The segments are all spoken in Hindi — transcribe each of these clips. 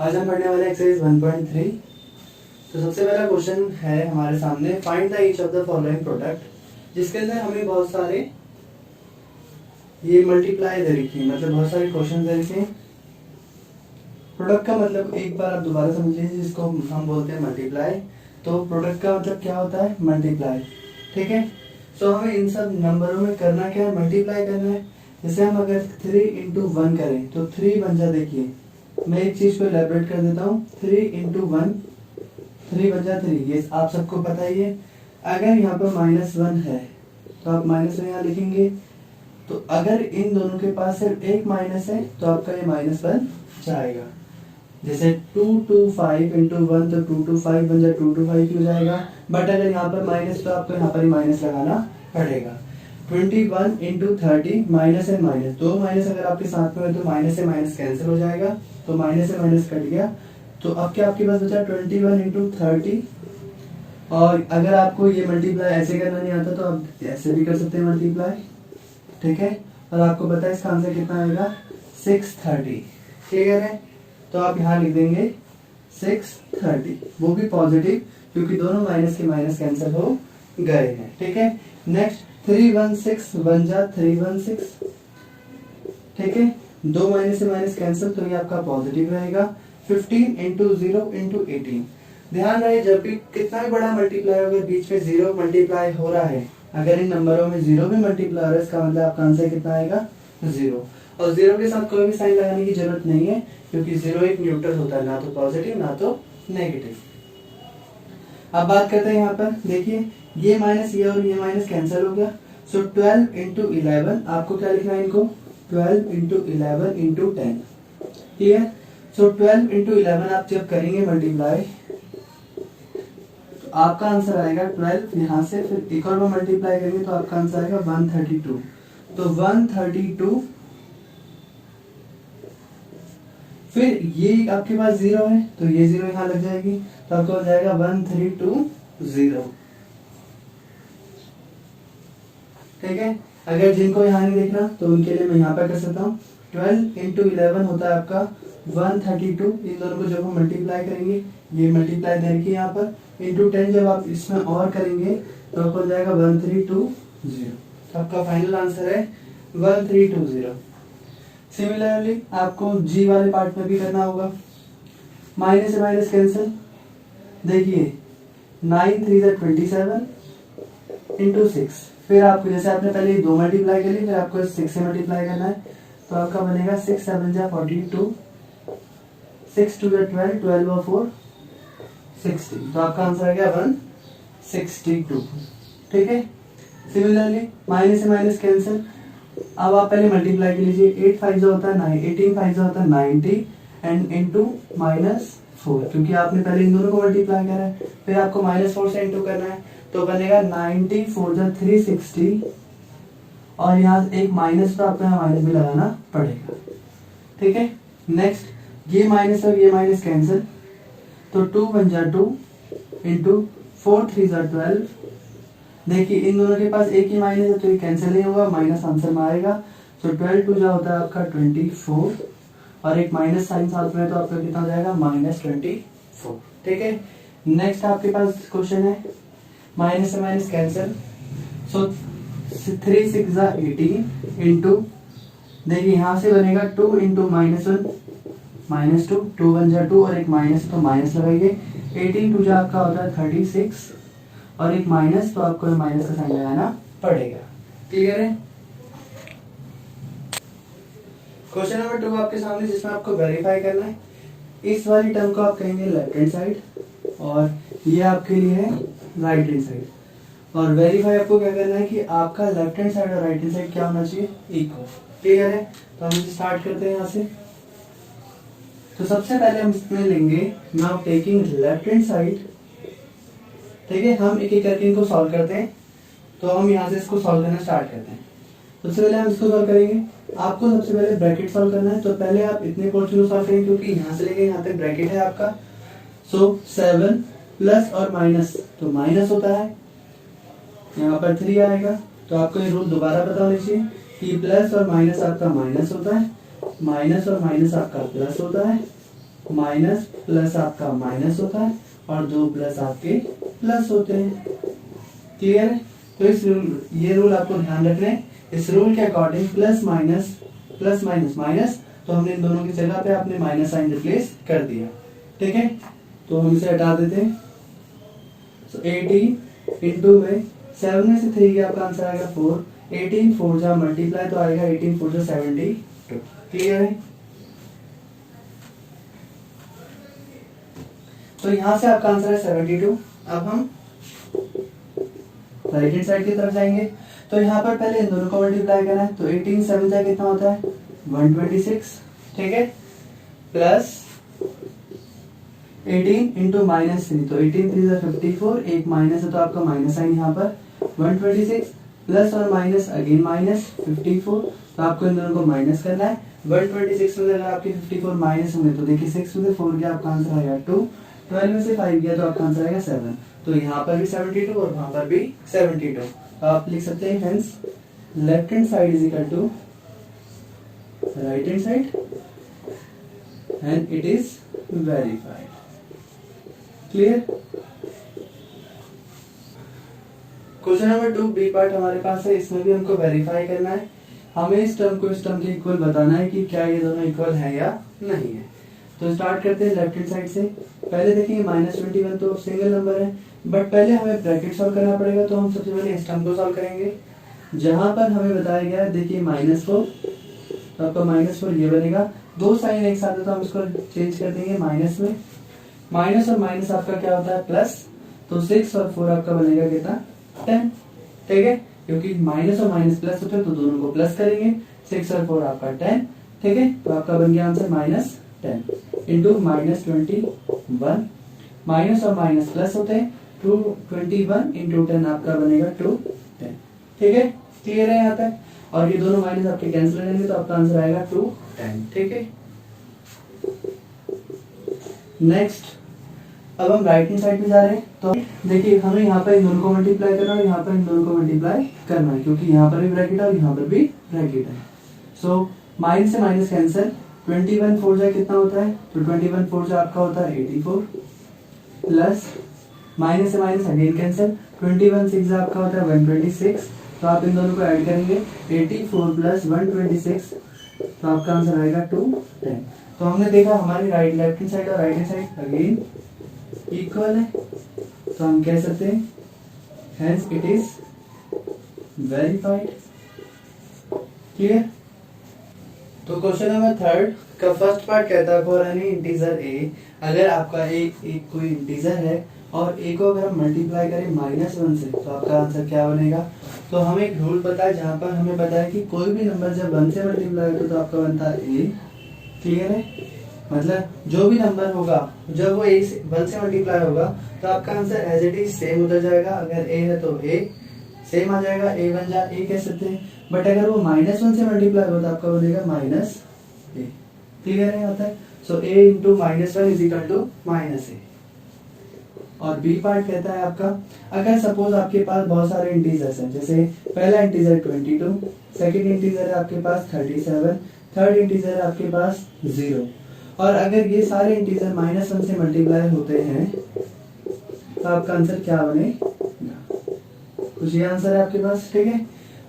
आज हम पढ़ने वाले एक्सरसाइज 1.3। तो सबसे पहला क्वेश्चन है हमारे सामने, find the each of the following product, जिसके अंदर हमें बहुत सारे ये मल्टीप्लाई दे रखी है, मतलब बहुत सारे क्वेश्चन दे रखे हैं। प्रोडक्ट का मतलब एक बार आप दोबारा समझ लीजिए, जिसको हम बोलते हैं मल्टीप्लाई। तो प्रोडक्ट का मतलब क्या होता है? मल्टीप्लाई। ठीक है, सो हमें इन सब नंबरों में करना क्या है? मल्टीप्लाई करना है। जैसे हम अगर 3 इंटू 1 करें तो 3 बन जा, देखिए मैं एक चीज को एलैबोरेट कर देता हूँ। 3 इंटू 1, 3 बन जा 3, ये आप सबको पता ही है। अगर यहाँ पर -1 है तो आप माइनस में यहाँ लिखेंगे। तो अगर इन दोनों के पास सिर्फ एक माइनस है तो आपका ये माइनस बन जाएगा। जैसे 2 2 5 इंटू 1, तो 2 2 5 बन जाए, 2 2 5 क्यों जाएगा? बट अगर यहाँ पर माइनस तो आपको यहाँ पर ही माइनस लगाना पड़ेगा। 21 इंटू 30, माइनस एंड माइनस, दो माइनस अगर आपके साथ में हो तो माइनस से माइनस कैंसिल हो जाएगा, तो माइनस से माइनस कट गया। तो अब क्या आपके पास बचा? 21 इंटू 30। और अगर आपको ये मल्टीप्लाई ऐसे करना नहीं आता तो आप ऐसे भी कर सकते हैं मल्टीप्लाई। ठीक है, और आपको पता है इसका आंसर कितना आएगा? 630। क्लियर है? तो आप यहाँ लिख देंगे 630, वो भी पॉजिटिव, क्योंकि दोनों माइनस के माइनस कैंसिल हो गए हैं। ठीक है, नेक्स्ट 316 बन जा 316। ठीक है, दो माइनस से माइनस कैंसिल, तो ये आपका पॉजिटिव रहेगा। 15 इंटू 0 इंटू 18। ध्यान रहे, जब भी कितना भी बड़ा मल्टीप्लाई होगा, बीच में जीरो मल्टीप्लाई हो रहा है, अगर इन नंबरों में जीरो भी मल्टीप्लाई हो रहा है, इसका मतलब आपका आंसर कितना आएगा? 0। और जीरो के साथ कोई भी साइन लगाने की जरूरत नहीं है, क्योंकि जीरो एक न्यूट्रल होता है, ना तो पॉजिटिव ना तो नेगेटिव। अब बात करते हैं यहाँ पर, देखिए ये माइनस ये और ये माइनस कैंसिल हो गया। सो 12 इंटू 11, आपको क्या लिखना है इनको? 12 इंटू 11 इंटू 10। ठीक है, सो 12 इंटू 11 आप जब करेंगे मल्टीप्लाई, तो आपका आंसर आएगा 12। यहाँ से फिर एक और बार मल्टीप्लाई करेंगे तो आपका आंसर आएगा 132। तो 132, फिर ये आपके पास जीरो है तो ये जीरो यहाँ लग जाएगी, तो आपको हो जाएगा 1320। ठीक है, अगर जिनको यहाँ नहीं देखना तो उनके लिए मैं यहाँ पर कर सकता हूँ। 12 इंटू 11 होता है आपका 132। इन दोनों को जब हम मल्टीप्लाई करेंगे, ये मल्टीप्लाई दे रखी है यहाँ पर, इंटू 10 जब आप इसमें और करेंगे तो आपको हो जाएगा 1320। तो आपका फाइनल आंसर है 1320। सिमिलरली आपको जी वाले पार्ट में भी करना होगा। माइनस से माइनस कैंसिल, देखिए 9 3 27 इंटू 6। फिर आपको जैसे आपने पहले 2 मल्टीप्लाई करी, फिर आपको 6 से मल्टीप्लाई करना है, तो आपका बनेगा 6 7 जा 42, 6 2 जा 12, 12 और 4 60। तो आपका आंसर आ गया 162। ठीक है, सिमिलरली माइनस से माइनस कैंसिल। अब आप पहले मल्टीप्लाई कर लीजिए, 8 5 होता है 9, 18 5 होता है 90 एंड इंटू -4, क्योंकि आपने पहले इन दोनों को मल्टीप्लाई करा है, फिर आपको -4 से इंटू करना है, तो बनेगा 90 4 जा 360। और यहाँ एक माइनस, तो आपको यहाँ माइनस भी लगाना पड़ेगा। ठीक है, नेक्स्ट ये माइनस और ये माइनस कैंसिल, तो 2 बन जा 2 इंटू 4 3 जा 12। देखिए इन दोनों के पास एक ही माइनस है तो ये कैंसिल नहीं होगा, माइनस आंसर में आएगा। तो 12 2 जा होता है आपका 24, और एक माइनस साइन साथ में, तो आपका कितना हो जाएगा? -24। ठीक है, नेक्स्ट आपके पास क्वेश्चन है माइनस से माइनस कैंसिल। सो 3 6 जा 18 इंटू, देखिए यहाँ से बनेगा 2 इंटू -1 -2, 2 बन जा 2 और एक माइनस, तो माइनस लगाइए। 18 2 जा आपका होता है 36 और एक माइनस, तो आपको माइनस का साइन लगाना पड़ेगा। क्लियर है? क्वेश्चन नंबर 2 आपके सामने, जिसमें आपको वेरीफाई करना है। इस वाली टर्म को आप कहेंगे लेफ्ट हैंड साइड, और ये आपके लिए है राइट हैंड साइड। और वेरीफाई आपको क्या करना है कि आपका लेफ्ट हैंड साइड और राइट हैंड साइड क्या होना चाहिए? इक्वल। क्लियर है? तो हम इसे स्टार्ट करते हैं यहाँ से। तो सबसे पहले हम इसमें लेंगे now taking left hand side. ठीक है, हम एक एक करके इनको सॉल्व करते हैं। तो हम यहाँ से इसको सॉल्व करना स्टार्ट करते हैं। सबसे पहले हम इसको सॉल्व करेंगे। आपको सबसे पहले ब्रैकेट सॉल्व करना है, तो पहले आप इतने पोर्शन को सॉल्व करेंगे, क्योंकि यहाँ से लेके यहाँ तक ब्रैकेट है आपका। सो 7 प्लस और माइनस, तो माइनस होता है, यहाँ पर 3 आएगा। तो आपको ये रूल दोबारा पता होनी चाहिए कि प्लस और माइनस आपका माइनस होता है, माइनस और माइनस आपका प्लस होता है, माइनस प्लस आपका माइनस होता है और 2 प्लस आपके प्लस होते हैं। क्लियर है? तो ये रूल आपको ध्यान रखना है। इस रूल के अकॉर्डिंग प्लस माइनस माइनस, तो हमने इन दोनों की जगह पे आपने माइनस साइन रिप्लेस कर दिया। ठीक है, तो हम इसे हटा देते हैं। तो 18 इंटू में 7 में से 3 गया, आपका आंसर आएगा 4। 18 4 जा मल्टीप्लाई तो आएगा 18 4 जा 72। क्लियर है? तो यहां से आपका आंसर है 72। अब हम राइट हैंड साइड की तरफ जाएंगे। तो यहाँ पर पहले इन दोनों को मल्टीप्लाई करना है। तो 18 7 जा कितना होता है 126। ठीक है, प्लस 18 इंटू माइनस 3, तो 18 3 जा 54, एक माइनस है तो आपका माइनस साइन यहाँ पर 126, प्लस और माइनस अगेन माइनस 54, तो आपको इन दोनों को माइनस करना है। 126 में अगर आपके 54 माइनस होंगे तो देखिए 6 में से 4 गया, आपका आंसर आएगा 2। 12 में से 5 गया तो आपका आंसर आएगा 7। तो यहाँ पर भी 72 और वहां पर भी 72। तो आप लिख सकते हैं hence left hand side is equal to right hand side and it is verified. Clear? Question number 2 B part हमारे पास है। इसमें भी हमको वेरीफाई करना है। हमें इस टर्म को इस टर्म के इक्वल बताना है कि क्या ये दोनों इक्वल है या नहीं है। तो स्टार्ट करते हैं लेफ्ट हैंड साइड से। पहले देखिए -21 तो सिंगल नंबर है, बट पहले हमें ब्रैकेट सॉल्व करना पड़ेगा। तो हम सबसे पहले इस टर्म को सॉल्व करेंगे। जहां पर हमें बताया गया है देखिए -4, तो आपका -4 ये बनेगा। दो साइन एक साथ है तो हम इसको चेंज कर देंगे माइनस में। माइनस और माइनस आपका क्या होता है प्लस, तो 6 और 4 आपका बनेगा कितना 10। ठीक है, क्योंकि माइनस और माइनस प्लस होते हैं तो दोनों को प्लस करेंगे। 6 और 4 आपका 10। ठीक है, तो आपका बन गया आंसर -10 इंटू -21। माइनस और माइनस प्लस होते हैं, 221 इंटू 10 आपका बनेगा 210। ठीक है, क्लियर है यहाँ तक? और ये दोनों माइनस आपके कैंसिल हो जाएंगे तो आपका आंसर आएगा 210। ठीक है, नेक्स्ट अब हम राइट हैंड साइड पे जा रहे हैं। तो देखिए हमें यहाँ पर इन दोनों को मल्टीप्लाई करना है और यहाँ पर इन दोनों को मल्टीप्लाई करना है, क्योंकि यहाँ पर भी ब्रैकेट है और यहाँ पर भी ब्रैकेट है। सो माइनस से माइनस कैंसिल। 21 4 जा कितना होता है, तो 21 4 जा आपका होता है 84, प्लस माइनस से माइनस अगेन कैंसिल। 21 6 जा आपका होता है 126, तो आप इन दोनों को ऐड करेंगे 84 प्लस 126, तो आपका आंसर आएगा 210। तो हमने देखा हमारी राइट लेफ्ट हैंड साइड और right hand side again equal है, तो हम कह सकते हैं hence it is verified. Clear? तो क्वेश्चन नंबर 3 का फर्स्ट पार्ट कहता है फॉर एनी इंटीजर ए, अगर आपका एक कोई इंटीजर है और ए को अगर हम मल्टीप्लाई करें -1 से तो आपका आंसर क्या बनेगा। तो हमें एक रूल पता है जहां पर हमें पता है कि कोई भी नंबर जब 1 से मल्टीप्लाई होता है तो आपका बनता है ए। क्लियर है? मतलब जो भी नंबर होगा जब वो 1 से मल्टीप्लाई होगा तो आपका answer as it is same उधर जाएगा। अगर ए है तो ए सेम आ जाएगा, ए बन जा ए कह सकते हैं। बट अगर वो -1 से मल्टीप्लाई होगा तो आपका बनेगा -ए। क्लियर है आता है? सो ए इंटू -1 इज इक्वल टू -ए। और बी पार्ट कहता है आपका अगर सपोज आपके पास बहुत सारे इंटीजर्स हैं, जैसे पहला इंटीजर 22, सेकंड इंटीजर है आपके पास 37, थर्ड इंटीजर है आपके पास 0, और अगर ये सारे इंटीजर -1 से मल्टीप्लाई होते हैं तो आपका आंसर क्या बनेगा। कुछ ये आंसर है आपके पास। ठीक है,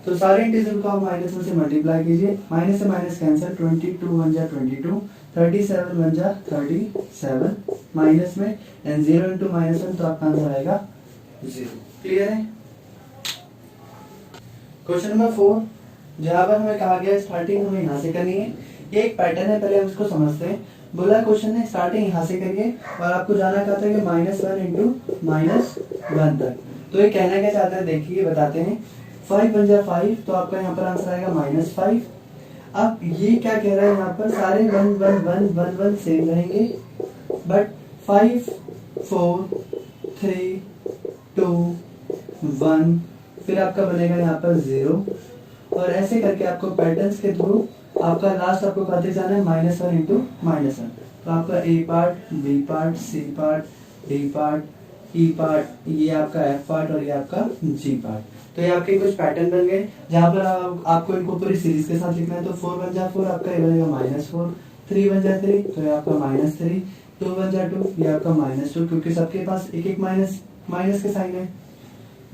तो सारे इंटीजर को आप -1 से मल्टीप्लाई कीजिए। माइनस से माइनस कैंसिल, 22 1 जा 22, 37 1 जा 37, माइनस में एंड 0 इंटू -1 तो आपका आंसर आएगा 0। क्लियर है? क्वेश्चन नंबर 4 जहां पर हमें कहा गया स्टार्टिंग हमें यहाँ से करनी है। ये एक पैटर्न है, पहले हम इसको समझते हैं। बोला क्वेश्चन ने स्टार्टिंग यहाँ से करिए और आपको जाना कहता है कि -1 इंटू -1 तक। तो ये कहना क्या चाहते हैं देखिए बताते हैं। 5 1 जा 5 तो आपका यहाँ पर आंसर आएगा -5। अब ये क्या कह रहा है यहाँ पर सारे 1 1 1 1 1 सेम रहेंगे, बट 5 4 3 2 1 फिर आपका बनेगा यहाँ पर 0, और ऐसे करके आपको पैटर्न्स के थ्रू आपका लास्ट आपको कहते जाना है -1 इंटू -1। तो आपका A part, B part, C part, D part, E part, ये आपका एफ पार्ट और ये आपका जी पार्ट। तो ये आपके कुछ पैटर्न बन गए जहां पर आपको इनको पूरी सीरीज के साथ लिखना है। तो 4 1 जा 4 आपका ये बनेगा -4, 3 बन जाए 3 तो ये आपका -3, 2 बन जाए 2 ये आपका -2, क्योंकि सबके पास एक एक माइनस माइनस के साइन है।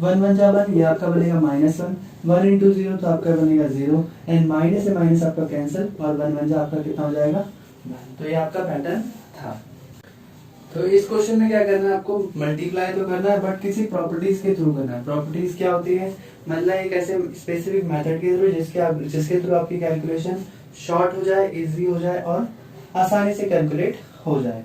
1 बन जाए 1 ये आपका बनेगा -1, 1 इंटू 0 तो आपका बनेगा 0, एंड माइनस से माइनस आपका कैंसिल और 1 बन जाए आपका कितना हो जाएगा 1। तो ये आपका पैटर्न था। तो इस क्वेश्चन में क्या करना है, आपको मल्टीप्लाई तो करना है बट किसी प्रॉपर्टीज के थ्रू करना है। प्रॉपर्टीज क्या होती है, मतलब एक ऐसे स्पेसिफिक मेथड के थ्रू जिसके थ्रू आपकी कैलकुलेशन शॉर्ट हो जाए, इजी हो जाए और आसानी से कैलकुलेट हो जाए।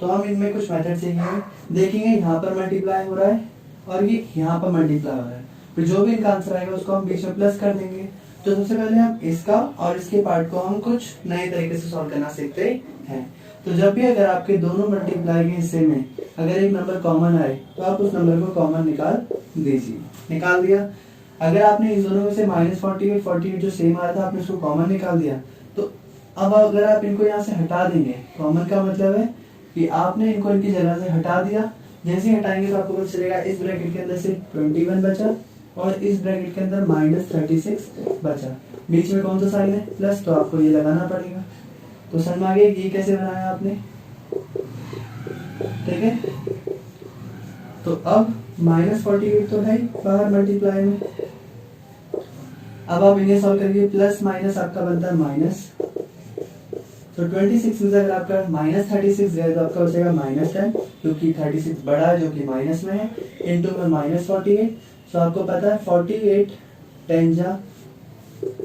तो हम इनमें कुछ मेथड सीखेंगे, देखेंगे यहाँ पर मल्टीप्लाई हो रहा है और ये यहाँ पर मल्टीप्लाई हो रहा है, फिर जो भी इनका आंसर आएगा उसको हम बीच में प्लस कर देंगे। तो सबसे पहले हम इसका और इसके पार्ट को हम कुछ नए तरीके से सॉल्व करना सीखते हैं। तो जब भी अगर आपके दोनों मल्टीप्लाई के हिस्से में अगर एक नंबर कॉमन आए तो आप उस नंबर को कॉमन निकाल दीजिए। निकाल दिया, अगर आपने इन दोनों में से -48 48 जो सेम आ रहा था आपने उसको कॉमन निकाल दिया, तो अब अगर आप इनको यहाँ से हटा देंगे, कॉमन का मतलब है कि आपने इनको इनकी जगह से हटा दिया। जैसे ही हटाएंगे तो आपको पता चलेगा इस ब्रैकेट के अंदर से 21 बचा और इस ब्रैकेट के अंदर -36 बचा, बीच में कौन सा साइन है प्लस, तो आपको ये लगाना पड़ेगा। तो समझ में आ गया ये कैसे बनाया आपने, ठीक है। तो अब -48 तो है बाहर मल्टीप्लाई में, अब आप इन्हें सॉल्व करिए, प्लस माइनस आपका बनता है माइनस, तो 26 में से अगर आपका -36 गया तो आपका बचेगा -10, क्योंकि 36 बड़ा है जो कि माइनस में है, इंटू में -48। तो आपको पता है 48 10 जा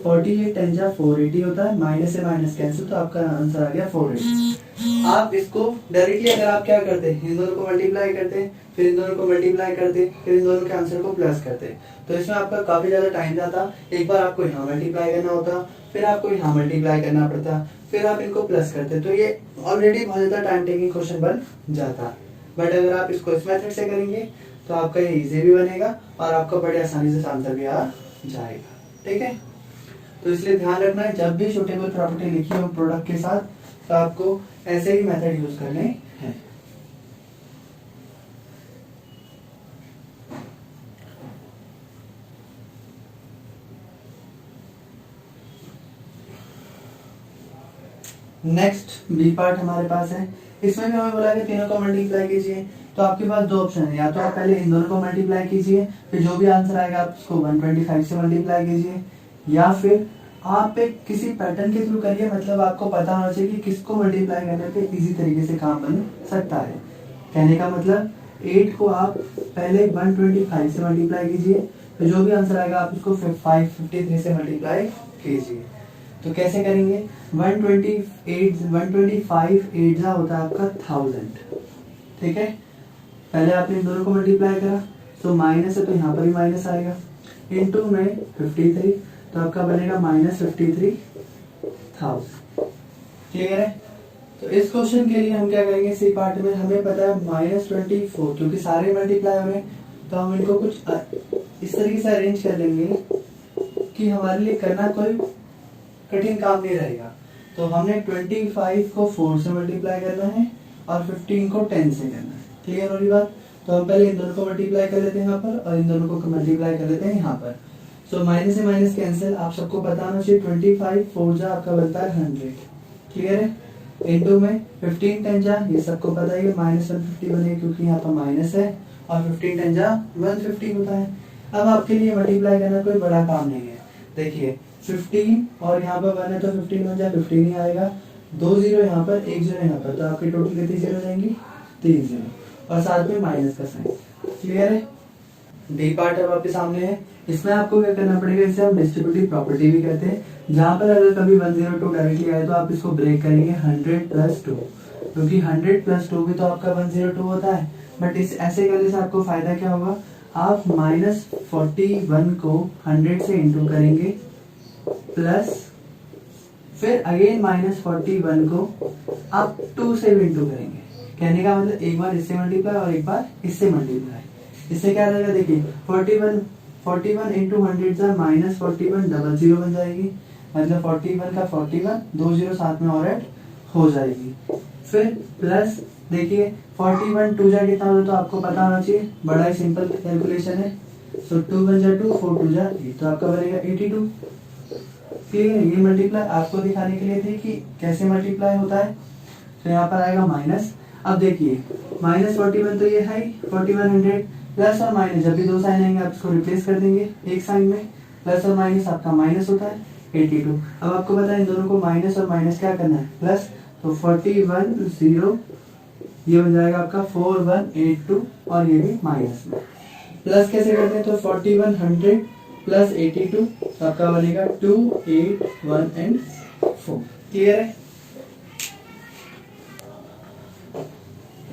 480 होता है, माइनस से माइनस कैंसिल, तो आपका आंसर आ गया 480। आप इसको डायरेक्टली अगर आप क्या करते हैं, इन दोनों को मल्टीप्लाई करते, फिर इन दोनों को मल्टीप्लाई करते, फिर इन दोनों के आंसर को प्लस करते, तो इसमें आपका काफी ज्यादा टाइम जाता। एक बार आपको यहाँ मल्टीप्लाई करना होता, फिर आपको यहाँ मल्टीप्लाई करना पड़ता, फिर आप इनको प्लस करते, तो ये ऑलरेडी बहुत ज्यादा टाइम टेकिंग क्वेश्चन बन जाता। बट अगर आप इसको इस मेथड से करेंगे तो आपका ये इजी भी बनेगा और आपका बड़े आसानी से आंसर भी आ जाएगा, ठीक है। तो इसलिए ध्यान रखना है जब भी सुटेबल प्रॉपर्टी लिखी हो प्रोडक्ट के साथ तो आपको ऐसे ही मेथड यूज करने हैं। नेक्स्ट बी पार्ट हमारे पास है, इसमें भी हमें बोला कि तीनों को मल्टीप्लाई कीजिए। तो आपके पास दो ऑप्शन है, या तो आप पहले इन दोनों को मल्टीप्लाई कीजिए, फिर जो भी आंसर आएगा आप उसको 125 से मल्टीप्लाई कीजिए, या फिर आप एक किसी पैटर्न के थ्रू करिए, मतलब आपको पता होना चाहिए कि किसको मल्टीप्लाई करने पे इजी तरीके से काम बन सकता है। कहने का मतलब 8 को आप पहले 125 से मल्टीप्लाई कीजिए, फिर जो भी आंसर आएगा आप उसको 553 से मल्टीप्लाई कीजिए। तो कैसे करेंगे, 125 8 होता है आपका 1000, ठीक है। पहले आपने इन दोनों को मल्टीप्लाई करा, तो माइनस है तो यहाँ पर भी माइनस आएगा, इनटू में 53 तो आपका बनेगा -53,000। क्लियर है। तो इस क्वेश्चन के लिए हम क्या करेंगे, सी पार्ट में हमें पता है -24, क्योंकि सारे मल्टीप्लाई हो रहे हैं तो हम इनको कुछ इस तरीके से अरेंज कर लेंगे कि हमारे लिए करना कोई कठिन काम नहीं रहेगा। तो हमने 25 को 4 से मल्टीप्लाई करना है और 15 को 10 से करना है। क्लियर हो रही बात। तो हम पहले इन दोनों को मल्टीप्लाई कर लेते हैं यहाँ पर और इन दोनों को मल्टीप्लाई कर लेते हैं यहाँ पर। सो माइनस से माइनस कैंसिल, आप सबको पता होना चाहिए 25 4 जा आपका बनता है 100। क्लियर है। इनटू में 15 10 जा, ये सबको पता ही है -150 बनेगा क्योंकि यहाँ पर माइनस है, और 15 10 जा 150 होता है। अब आपके लिए मल्टीप्लाई करना कोई बड़ा काम नहीं है। देखिए 15 और यहाँ पर 1 है तो 15 बन जाए 15 ही आएगा, 2 0 यहाँ पर 1 0 यहाँ पर, तो आपकी टोटल कितनी जीरो जाएंगी 3 0 और साथ में माइनस का साइन। क्लियर है। डी पार्ट अब आपके सामने है, इसमें आपको क्या करना पड़ेगा, इसे हम डिस्ट्रीब्यूटिव प्रॉपर्टी भी कहते हैं, जहां पर अगर कभी 102 डायरेक्टली आए तो आप इसको ब्रेक करेंगे 100 + 2, क्योंकि 100 + 2 भी तो आपका 102 होता है। बट इस ऐसे करने से आपको फायदा क्या होगा, आप -41 को 100 से इंटू करेंगे प्लस फिर अगेन -41 को आप 2 से भी इंटू करेंगे। कहने का मतलब एक बार इससे मल्टीप्लाई और एक बार इससे मल्टीप्लाई। इससे क्या रहेगा, देखिए 41 इंटू 100 जा -41 डबल 0 बन जाएगी, मतलब 41 का 41 2 0 साथ में और ऐड हो जाएगी। फिर प्लस देखिए 41 2 जा कितना होता है तो आपको पता होना चाहिए, बड़ा ही सिंपल कैलकुलेशन है। सो 2 1 जा 2 4 2 जा 8, तो आपका बनेगा 82। ठीक है, ये मल्टीप्लाई आपको दिखाने के लिए थी कि कैसे मल्टीप्लाई होता है। तो यहाँ पर आएगा माइनस। अब देखिए -41 तो ये है 4100, प्लस और माइनस जब भी दो साइन आएंगे आप इसको रिप्लेस कर देंगे एक साइन में, प्लस और माइनस आपका माइनस होता है 82। अब आपको पता है इन दोनों को माइनस और माइनस क्या करना है, प्लस। तो 41 ये बन जाएगा आपका 4182 और ये भी माइनस में। प्लस कैसे करते हैं, तो 4100 प्लस 82 तो आपका बनेगा 281 4। क्लियर है।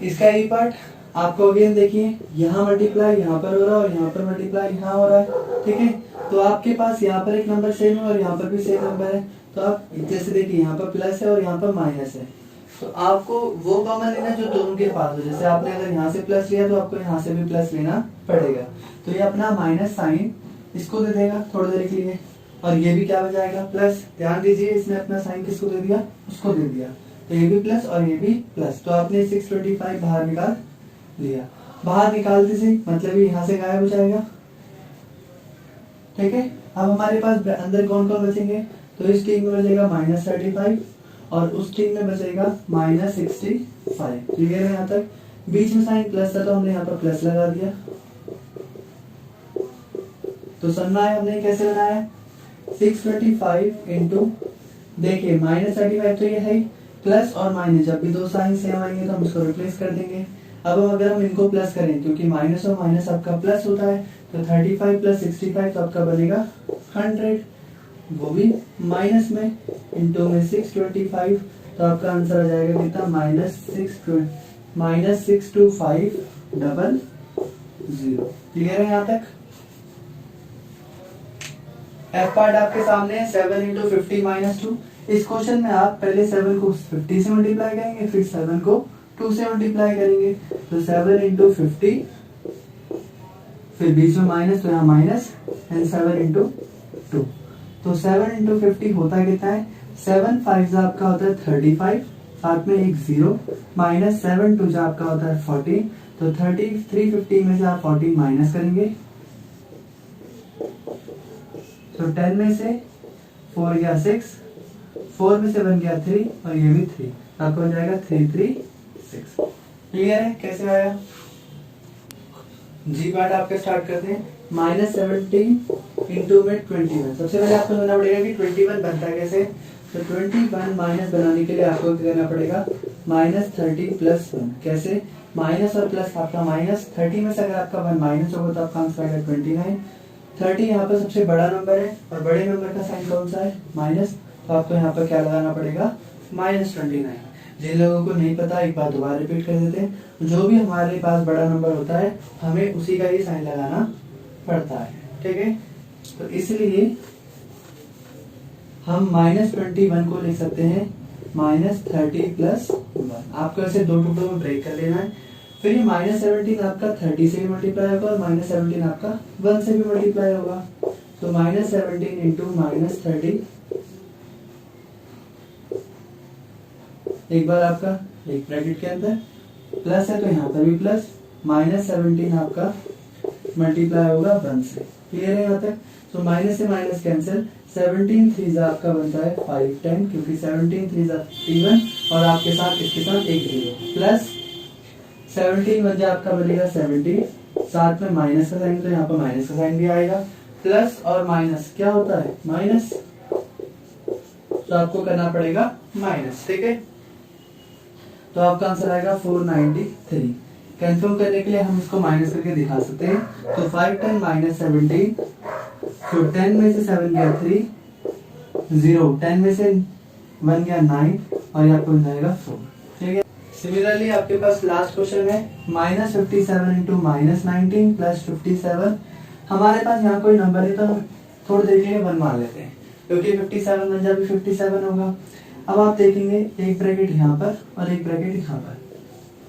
इसका ये पार्ट आपको अगेन देखिए, यहाँ मल्टीप्लाई यहाँ पर हो रहा है और यहाँ पर मल्टीप्लाई यहाँ हो रहा है। ठीक है, तो आपके पास यहाँ पर एक नंबर सेम है और यहाँ पर भी सेम नंबर है। तो आप जैसे देखिए यहाँ पर प्लस है और यहाँ पर माइनस है, तो आपको वो कॉमन लेना जो दोनों के पास हो। जैसे आपने अगर यहाँ से प्लस लिया तो आपको यहाँ से भी प्लस लेना पड़ेगा। तो ये अपना माइनस साइन इसको दे देगा थोड़ी देर के लिए, और ये भी क्या हो जाएगा प्लस। ध्यान दीजिए इसने अपना साइन किसको दे दिया, उसको दे दिया। तो ये भी प्लस और ये भी प्लस। तो आपने 625 बाहर निकाल लिया। बाहर निकालते से मतलब ये यहाँ से गायब हो जाएगा। ठीक है, अब हमारे पास अंदर कौन कौन बचेंगे, तो इस टीम में बचेगा -35 और उस टीम में बचेगा -65। क्लियर है यहाँ तक। बीच में साइन प्लस था तो हमने यहाँ पर प्लस लगा दिया। तो सन्नाय हमने कैसे बनाया, 625 इंटू, देखिए -35 तो ये है, प्लस और माइनस जब भी दो साइन सेम आएंगे तो हम इसको रिप्लेस कर देंगे। अब अगर हम इनको प्लस करें, क्योंकि माइनस और माइनस आपका प्लस होता है, तो 35 प्लस 65 तो आपका बनेगा 100, वो भी माइनस में, इंटू में 625 तो आपका आंसर आ जाएगा कितना, -62500। क्लियर है यहाँ तक। एफ पार्ट आपके सामने 7 इंटू 50 -2। इस क्वेश्चन में आप पहले 7 को 50 से मल्टीप्लाई करेंगे, फिर 7 को 2 से मल्टीप्लाई करेंगे। तो 7 इंटू 50, फिर बीच में माइनस तो यहाँ माइनस, एंड 7 इंटू 2। तो 7 इंटू 50 होता कितना है, 7 5 आपका होता है 35, साथ में एक 0, माइनस 7 2 आपका होता है 14। तो 350 में से आप 14 माइनस करेंगे, तो 10 में से 4 गया 6, 4 में से 1 गया 3 और ये भी 3, आपको बन जाएगा 336। क्लियर है कैसे आया। जी पार्ट आपके स्टार्ट करते हैं। -17 इंटू में 21। सबसे पहले आपको समझना पड़ेगा कि 21 बनता है कैसे। तो 21 माइनस बनाने के लिए आपको क्या करना पड़ेगा, -30 प्लस 1। कैसे, माइनस और प्लस आपका माइनस, 30 में से अगर आपका 1 माइनस होगा तो आपका आंसर आएगा 29। 30 यहाँ पर सबसे बड़ा नंबर है और बड़े नंबर का साइन कौन सा है, माइनस। तो आपको यहाँ पर क्या लगाना पड़ेगा, -29। जिन लोगों को नहीं पता एक बार दोबारा रिपीट कर देते हैं। जो भी हमारे पास बड़ा नंबर होता है हमें उसी का ही साइन लगाना पड़ता है। ठीक है, तो इसलिए हम -21 को लिख सकते हैं -30 प्लस 1। आपको ऐसे दो टुकड़ों में ब्रेक कर लेना है। फिर ये -17 आपका 30 से भी मल्टीप्लाई होगा और -17 आपका 1 से भी मल्टीप्लाई होगा। तो -17 इंटू -30, एक बार आपका एक ब्रैकेट के अंदर प्लस है तो यहाँ पर भी प्लस, -17 आपका मल्टीप्लाई होगा 1 से। क्लियर है यहाँ तक। तो माइनस से माइनस कैंसिल, 17 3 आपका बनता है 5 10, क्योंकि 17 3 31 और आपके साथ इसके साथ एक 0, प्लस 17 बन जाए आपका बनेगा 70, साथ में माइनस का साइन तो यहाँ पर माइनस का साइन भी आएगा। प्लस और माइनस क्या होता है, माइनस, तो आपको करना पड़ेगा माइनस। ठीक है, तो आपका आंसर आएगा 493। कंफर्म करने के लिए हम इसको माइनस करके दिखा सकते हैं। तो 5 10 -17, तो 10 में से 7 गया 3, 0, 10 में से 1 गया 9 और यहाँ पर बन जाएगा 4। ठीक है, सिमिलरली आपके पास लास्ट क्वेश्चन है -57 इंटू -19 प्लस 57। हमारे पास यहाँ कोई नंबर है तो हम थोड़ी देर के लिए 1 मान लेते हैं, क्योंकि 57 बन जाए 57 होगा। अब आप देखेंगे एक ब्रैकेट यहाँ पर और एक ब्रैकेट यहाँ पर,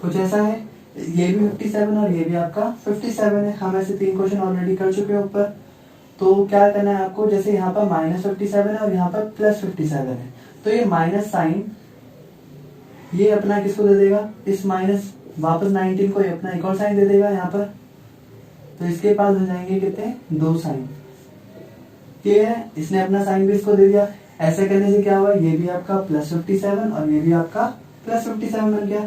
कुछ ऐसा है, ये भी 57 और ये भी आपका 57 है। हम ऐसे 3 क्वेश्चन ऑलरेडी कर चुके हैं ऊपर। तो क्या करना है आपको, जैसे यहाँ पर -57 है और यहाँ पर +57 है, तो ये माइनस साइन ये अपना किसको दे देगा, इस माइनस वापस 19 को ये अपना एक और साइन दे देगा यहाँ पर। तो इसके पास हो जाएंगे कितने, 2 साइन। ये है, इसने अपना साइन भी इसको दे दिया। ऐसे करने से क्या हुआ, ये भी आपका +57 और ये भी आपका +57 बन गया।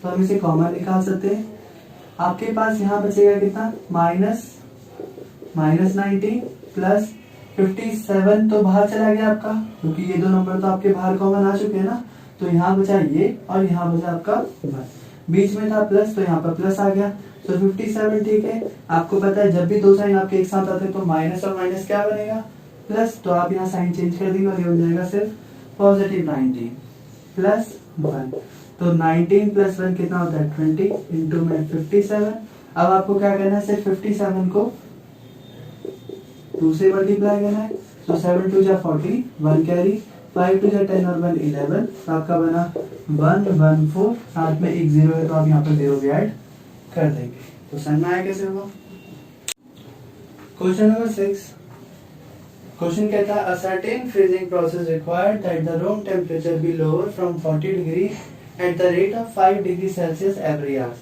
तो हम इसे कॉमन निकाल सकते हैं। आपके पास यहाँ बचेगा कितना, -19 प्लस 57 तो बाहर चला गया आपका, क्योंकि ये दो नंबर तो आपके बाहर कॉमन आ चुके हैं ना। तो यहाँ बचा ये और यहाँ बचा आपका 1, बीच में था प्लस तो यहाँ पर प्लस आ गया। तो 57 ठीक है। आपको पता है जब भी दो साइन आपके एक साथ आते हैं तो माइनस और माइनस क्या बनेगा, प्लस। तो आप यहाँ साइन चेंज कर देंगे और ये हो जाएगा सिर्फ +19 प्लस 1। तो 19 प्लस 1 कितना होता है 20 इंटू में 57। अब आपको क्या करना है, सिर्फ 57 को 2 से मल्टीप्लाई करना है। तो 7 2 जा 40, 1 कैरी, 5 2 जा 10 और 1 11। तो आपका बना 114, साथ में एक 0 है तो आप यहाँ पर 0 भी ऐड कर देंगे। तो समझ में आया कैसे होगा। Question number 6। क्वेश्चन कहता है, a certain freezing process required that the room temperature be lower from 40 degree at the rate of 5 degree Celsius every hour।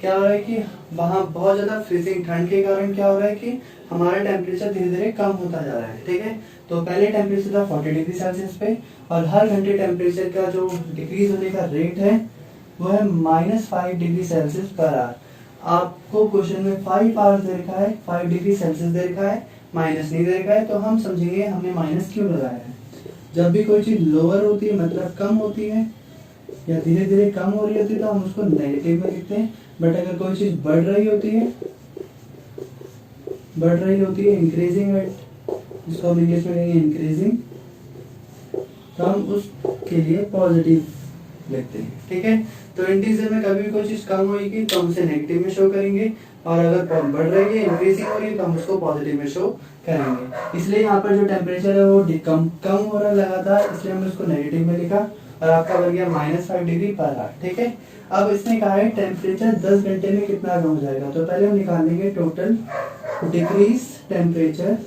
क्या हो रहा है कि वहाँ बहुत ज्यादा फ्रीजिंग ठंड के कारण क्या हो रहा है कि हमारा टेम्परेचर धीरे धीरे कम होता जा रहा है। ठीक है, तो पहले टेम्परेचर था 40 डिग्री सेल्सियस पे और हर घंटे टेम्परेचर का जो डिक्रीज होने का रेट है वो है -5 डिग्री सेल्सियस पर आवर। आपको क्वेश्चन में 5 आवर्स दे रखा है, 5 डिग्री सेल्सियस दे रखा है, माइनस नहीं दे रखा है। तो हम समझेंगे हमने माइनस क्यों लगाया है। जब भी कोई चीज लोअर होती है मतलब कम होती है या धीरे धीरे कम हो रही होती है तो हम उसको नेगेटिव में लिखते हैं। बट अगर कोई चीज बढ़ रही होती है इंक्रीजिंग रेट, जिसको हम इंग्लिश में कहेंगे इंक्रीजिंग, तो हम उसके लिए पॉजिटिव लिखते हैं। ठीक है, तो इंटीजर में कभी भी कोई चीज कम होगी तो हम उसे नेगेटिव में शो करेंगे और अगर बढ़ रही है इंक्रीजिंग हो रही है तो हम उसको पॉजिटिव में शो करेंगे। इसलिए यहाँ पर जो टेम्परेचर है वो कम हो रहा लगातार, इसलिए हमने उसको नेगेटिव में लिखा और आपका बन गया -5 डिग्री पर आवर। ठीक है, अब इसने कहा है टेम्परेचर 10 घंटे में कितना कम हो जाएगा। तो पहले हम निकालेंगे टोटल डिक्रीज टेम्परेचर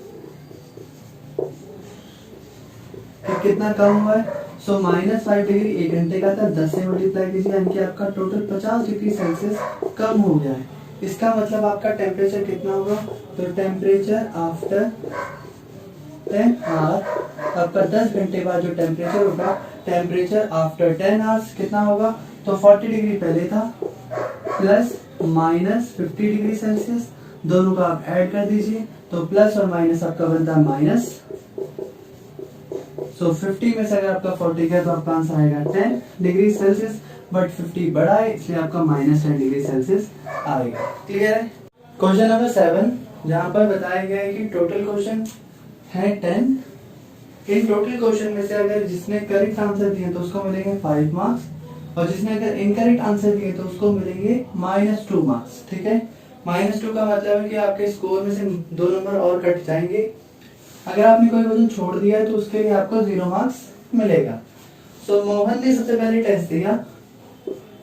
कितना कम हुआ है। सो -5 डिग्री 1 घंटे का था, 10 से मल्टीप्लाई कीजिए यानी कि आपका टोटल 50 डिग्री सेल्सियस कम हो गया है। इसका मतलब आपका टेम्परेचर कितना होगा, तो टेम्परेचर आफ्टर 10 आवर, आपका 10 घंटे बाद जो टेम्परेचर होगा, टेम्परेचर आफ्टर 10 आवर्स कितना होगा, तो 40 डिग्री पहले था प्लस -50 डिग्री सेल्सियस, दोनों का आप ऐड कर दीजिए तो प्लस और माइनस आपका बनता है माइनस। सो 50 में से अगर आपका 40 गया तो आपका आंसर आएगा 10 डिग्री सेल्सियस, बट 50 बड़ा है इसलिए आपका -10 डिग्री सेल्सियस आएगा। क्लियर है। क्वेश्चन नंबर 7 जहां पर बताया गया है कि टोटल क्वेश्चन है 10। इन टोटल क्वेश्चन में से अगर जिसने करेक्ट आंसर दिए तो उसको मिलेंगे 5 मार्क्स और जिसने अगर इनकरेक्ट आंसर दिए तो उसको मिलेंगे -2 मार्क्स। ठीक है, -2 का मतलब है कि आपके स्कोर में से 2 नंबर और कट जाएंगे। अगर आपने कोई क्वेश्चन छोड़ दिया है तो उसके लिए आपको 0 मार्क्स मिलेगा। सो मोहन ने सबसे पहले टेस्ट दिया,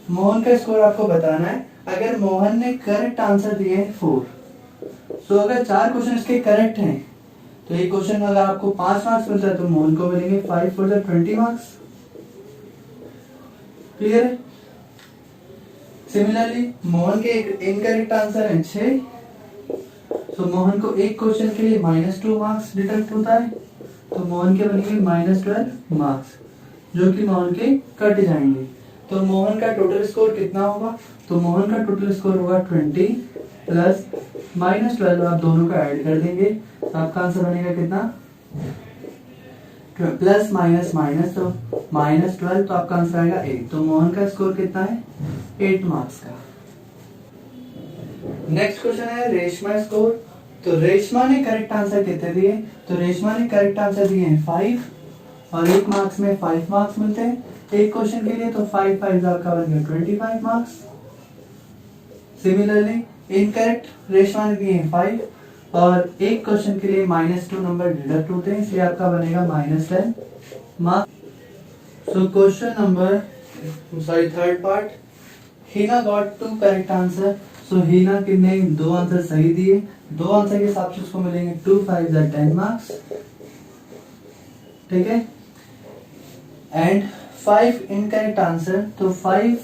मोहन का स्कोर आपको बताना है। अगर मोहन ने करेक्ट आंसर दिए 4, सो अगर 4 क्वेश्चन इसके करेक्ट हैं तो एक क्वेश्चन में अगर आपको 5 मार्क्स मिलता है तो मोहन को मिलेंगे 5 4 20 मार्क्स। क्लियर है। सिमिलरली मोहन के इनकरेक्ट आंसर है 6, तो मोहन को एक क्वेश्चन के लिए -2 मार्क्स डिडक्ट होता है, तो मोहन के बनेंगे -12 मार्क्स जो कि मोहन के कट जाएंगे। तो मोहन का टोटल स्कोर कितना होगा, तो मोहन का टोटल स्कोर होगा 20 प्लस -12, आप दोनों का ऐड कर देंगे तो आपका आंसर बनेगा कितना, प्लस माइनस माइनस तो -12, तो आपका आंसर आएगा 8। तो मोहन का स्कोर कितना है 8 मार्क्स का। नेक्स्ट क्वेश्चन है रेशमा स्कोर। तो रेशमा ने करेक्ट आंसर कितने दिए, तो रेशमा ने करेक्ट आंसर दिए हैं 5 और 1 मार्क्स में 5 मार्क्स मिलते हैं एक क्वेश्चन के लिए, तो 5 5 आपका बन गया 25 मार्क्स। सिमिलरली इनकरेक्ट रेशमा ने दिए हैं 5 और एक क्वेश्चन के लिए -2 नंबर डिडक्ट होते हैं, इसलिए आपका बनेगा -10 marks. So question number third part, Heena got 2 correct answer. So Heena ने 2 आंसर सही दिए, 2 आंसर के हिसाब से उसको मिलेंगे 2 5 10 मार्क्स। ठीक है, एंड 5 इनकरेक्ट आंसर, तो 5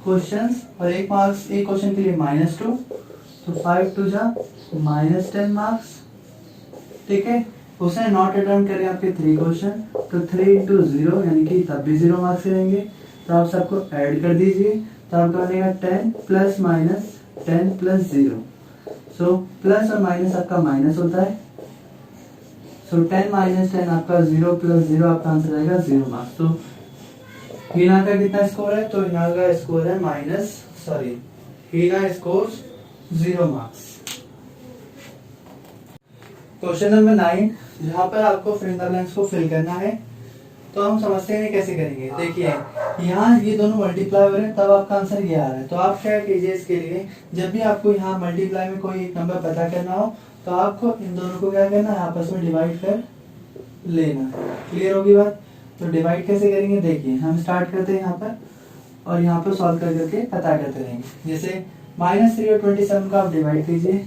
क्वेश्चंस और 1 मार्क्स एक क्वेश्चन के लिए -2, तो 5 2 जा -10 मार्क्स। ठीक है, उसने नॉट अटेम्प्ट करे आपके 3 क्वेश्चन, तो 3 इंटू 0 यानी कि तब भी 0 मार्क्स रहेंगे। तो आप सबको ऐड कर दीजिए, तो आपका बनेगा 10 plus minus 10 plus 0। So plus और माइनस आपका माइनस होता है, सो 10 माइनस 10 आपका 0 प्लस 0 आपका आंसर आएगा 0 मार्क्स। तो हीना का कितना स्कोर है, तो हीना का स्कोर है हीना स्कोर्स 0 मार्क्स। क्वेश्चन नंबर 9, जहां पर आपको फिल द ब्लैंक्स को फिल करना है, तो हम समझते हैं कैसे करेंगे। देखिए यहाँ ये दोनों मल्टीप्लाई हो रहे हैं, तब आपका आंसर ये आ रहा है। तो आप क्या कीजिए, इसके लिए जब भी आपको यहाँ मल्टीप्लाई में कोई एक नंबर पता करना हो, तो आपको इन दोनों को क्या करना है, आपस में डिवाइड कर लेना। क्लियर होगी बात। तो डिवाइड कैसे करेंगे, देखिए हम स्टार्ट करते हैं यहाँ पर और यहाँ पर सॉल्व कर करके पता करते रहेंगे। जैसे -3 और 27 का आप डिवाइड कीजिए,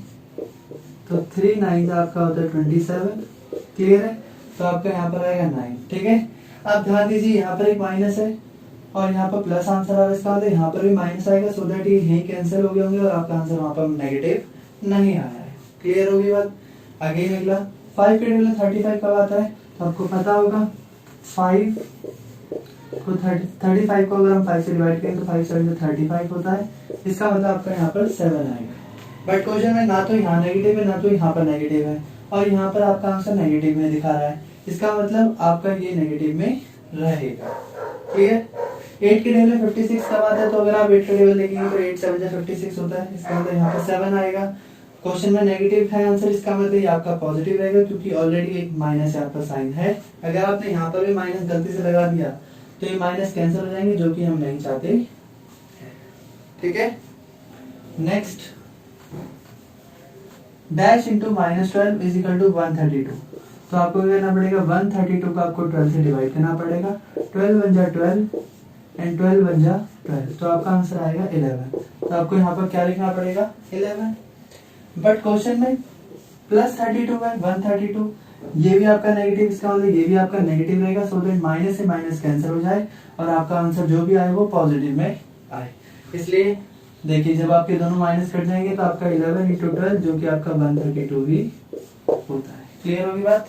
तो 3 9 आपका होता है 27। क्लियर है। तो आपका यहाँ पर आएगा 9। ठीक है। अब ध्यान दीजिए यहाँ पर एक माइनस है और यहाँ पर प्लस आंसर आ रहा है, इसका मतलब यहाँ पर भी माइनस आएगा, सो दैट ये यही कैंसिल हो गए होंगे और आपका आंसर वहां पर नेगेटिव नहीं आया है। क्लियर होगी बात। आगे निकला 5 के टेबल 35 कब आता है, तो आपको पता होगा 5 को 35 को अगर हम 5 से डिवाइड करें तो 5 से 35 होता है, इसका मतलब आपका यहाँ पर 7 आएगा। बट क्वेश्चन में ना तो यहाँ नेगेटिव है ना तो यहाँ पर नेगेटिव है, और यहाँ पर आपका आंसर नेगेटिव में दिखा रहा है, इसका मतलब आपका ये नेगेटिव में रहेगा। क्लियर। 8 के टेबल 56 कब आता है, तो अगर आप 8 का टेबल देखेंगे तो 8 7 56 होता है, इसका मतलब यहाँ पर 7 आएगा। क्वेश्चन में नेगेटिव है आंसर, इसका मतलब ये आपका पॉजिटिव रहेगा, क्योंकि ऑलरेडी एक माइनस यहाँ पर साइन है। अगर आपने यहाँ पर भी माइनस गलती से लगा दिया तो ये माइनस कैंसिल हो जाएंगे, जो कि हम नहीं चाहते। ठीक है। Next, dash into -12 is equal to 132। तो आपको क्या करना पड़ेगा, 132 को आपको 12 से डिवाइड करना पड़ेगा। 12 बन जा 12 एंड 12 बन जा 12, तो आपका आंसर आएगा 11। तो आपको यहाँ पर क्या लिखना पड़ेगा, 11। बट क्वेश्चन में +32 है, 132, ये भी आपका नेगेटिव, इसका मतलब ये भी आपका नेगेटिव रहेगा, सो दैट माइनस से माइनस कैंसिल हो जाए और आपका आंसर जो भी आए वो पॉजिटिव में आए। इसलिए देखिए जब आपके दोनों माइनस कट जाएंगे तो आपका 11 × 12 जो कि आपका 132 भी होता है। क्लियर होगी बात।